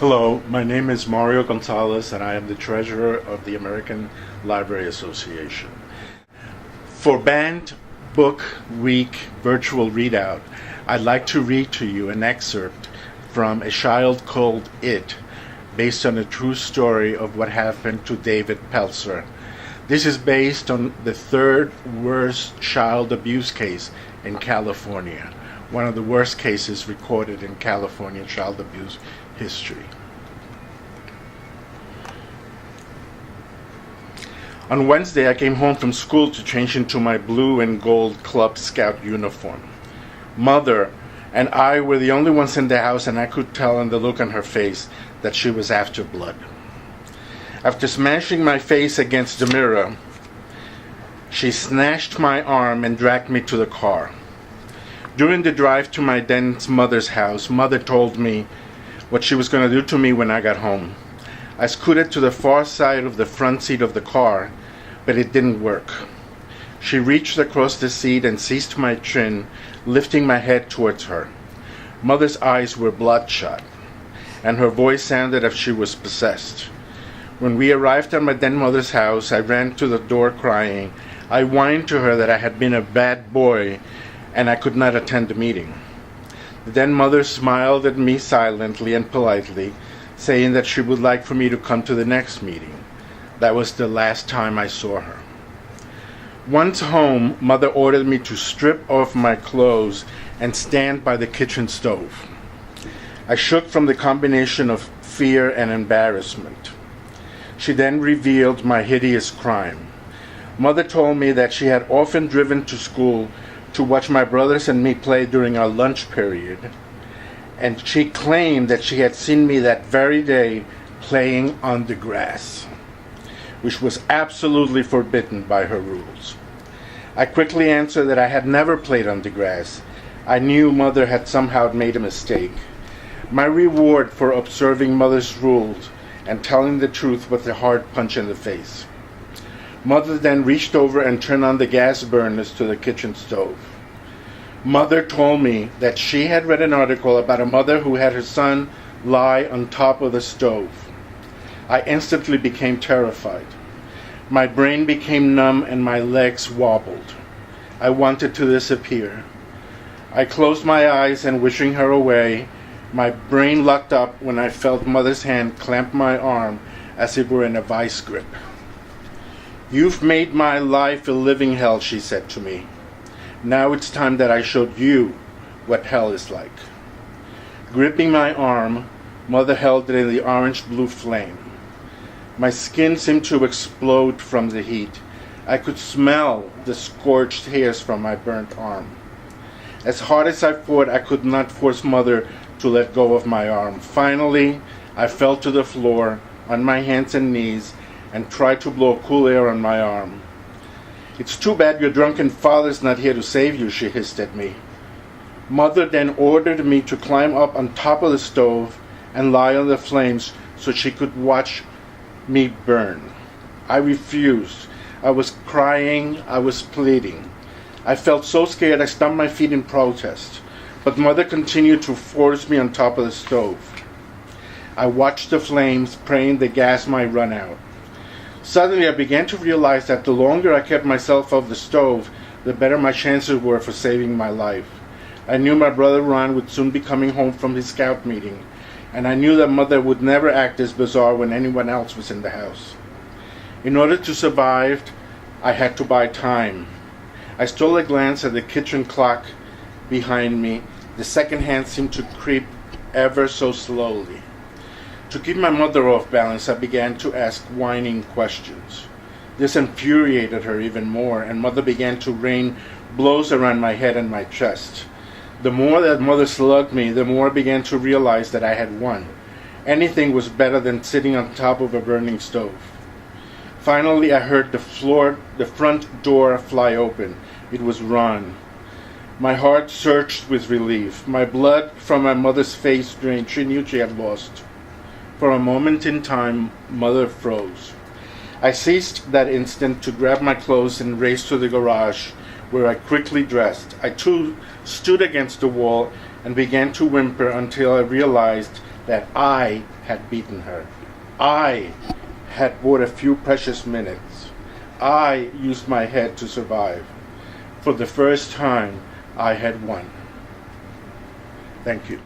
Hello, my name is Mario Gonzalez, and I am the treasurer of the American Library Association. For Banned Book Week virtual readout, I'd like to read to you an excerpt from A Child Called It, based on a true story of what happened to David Pelzer. This is based on the third worst child abuse case in California, one of the worst cases recorded in California child abuse history. On Wednesday, I came home from school to change into my blue and gold Club Scout uniform. Mother and I were the only ones in the house, and I could tell in the look on her face that she was after blood. After smashing my face against the mirror, she snatched my arm and dragged me to the car. During the drive to my then mother's house, Mother told me what she was going to do to me when I got home. I scooted to the far side of the front seat of the car, but it didn't work. She reached across the seat and seized my chin, lifting my head towards her. Mother's eyes were bloodshot, and her voice sounded as if she was possessed. When we arrived at my then mother's house, I ran to the door crying. I whined to her that I had been a bad boy and I could not attend the meeting. The then mother smiled at me silently and politely, saying that she would like for me to come to the next meeting. That was the last time I saw her. Once home, Mother ordered me to strip off my clothes and stand by the kitchen stove. I shook from the combination of fear and embarrassment. She then revealed my hideous crime. Mother told me that she had often driven to school to watch my brothers and me play during our lunch period, and she claimed that she had seen me that very day playing on the grass, which was absolutely forbidden by her rules. I quickly answered that I had never played on the grass. I knew Mother had somehow made a mistake. My reward for observing Mother's rules and telling the truth was a hard punch in the face. Mother then reached over and turned on the gas burners to the kitchen stove. Mother told me that she had read an article about a mother who had her son lie on top of the stove. I instantly became terrified. My brain became numb and my legs wobbled. I wanted to disappear. I closed my eyes and, wishing her away, my brain locked up when I felt Mother's hand clamp my arm as if it were in a vice grip. "You've made my life a living hell," she said to me. "Now it's time that I showed you what hell is like." Gripping my arm, Mother held it in the orange-blue flame. My skin seemed to explode from the heat. I could smell the scorched hairs from my burnt arm. As hard as I fought, I could not force Mother to let go of my arm. Finally, I fell to the floor on my hands and knees and tried to blow cool air on my arm. "It's too bad your drunken father's not here to save you," she hissed at me. Mother then ordered me to climb up on top of the stove and lie on the flames so she could watch me burn. I refused. I was crying. I was pleading. I felt so scared I stomped my feet in protest. But Mother continued to force me on top of the stove. I watched the flames, praying the gas might run out. Suddenly I began to realize that the longer I kept myself off the stove, the better my chances were for saving my life. I knew my brother Ron would soon be coming home from his scout meeting, and I knew that Mother would never act as bizarre when anyone else was in the house. In order to survive, I had to buy time. I stole a glance at the kitchen clock behind me. The second hand seemed to creep ever so slowly. To keep my mother off balance, I began to ask whining questions. This infuriated her even more, and Mother began to rain blows around my head and my chest. The more that Mother slugged me, the more I began to realize that I had won. Anything was better than sitting on top of a burning stove. Finally, I heard the front door fly open. It was Ron. My heart surged with relief. My blood from my mother's face drained. She knew she had lost. For a moment in time, Mother froze. I seized that instant to grab my clothes and race to the garage, where I quickly dressed. I too stood against the wall and began to whimper until I realized that I had beaten her. I had bought a few precious minutes. I used my head to survive. For the first time, I had won. Thank you.